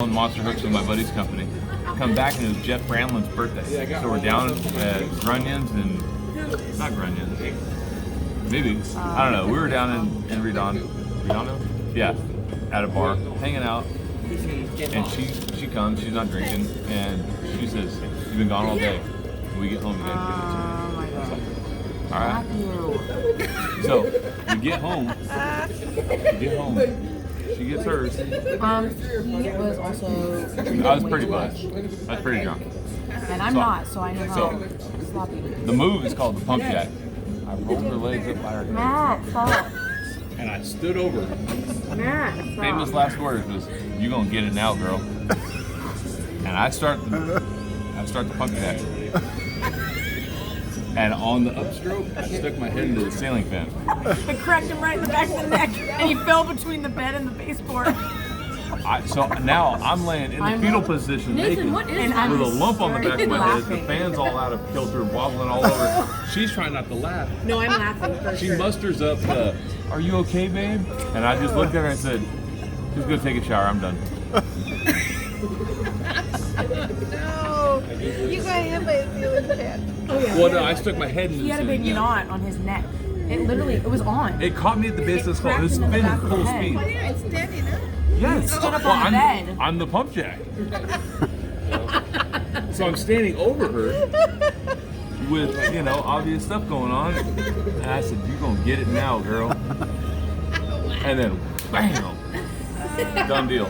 on Monster Hooks with my buddy's company. Come back and it was Jeff Bramlin's birthday. So we're down at Grunyon's and not Grunyon's. Maybe. I don't know. We were down in Redondo. Yeah. At a bar, hanging out. And she comes, she's not drinking, and she says, "You've been gone all day." And we get home again. Oh my God. Alright. So we get home. She gets hers. He was also. I was pretty buzzed. I was pretty drunk. And I'm not, so I know how sloppy. The move is called the pump jack. I rolled her legs up by her head. Matt, stop. And I stood over her. Matt, stop. Famous last words was, "You gonna get it now, girl." And I start the pump jack. And on the upstroke, I stuck my head into the ceiling fan. It cracked him right in the back of the neck, and he fell between the bed and the baseboard. So now I'm laying in the fetal position naked What is that? with a lump on the back of my head. The Laughing. fan's all out of kilter, wobbling all over. She's trying not to laugh. No, I'm laughing for She sure. musters up the, "Are you okay, babe?" And I just looked at her and said, "Just go take a shower, I'm done." No, you got hit by a ceiling fan. Oh, yeah. Well, no, I stuck my head in He the had a ceiling big fan. knot on his neck. It was on. It caught me at the base of the skull. It was cracked him in the spinning back of full the head. speed. Why are you standing up? Yes. Stood up Well, on the bed. I'm the pump jack. So I'm standing over her with, obvious stuff going on. And I said, "You gonna get it now, girl." And then, bam. Done deal.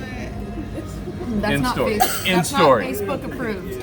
That's End not story. That's End not story. Facebook approved.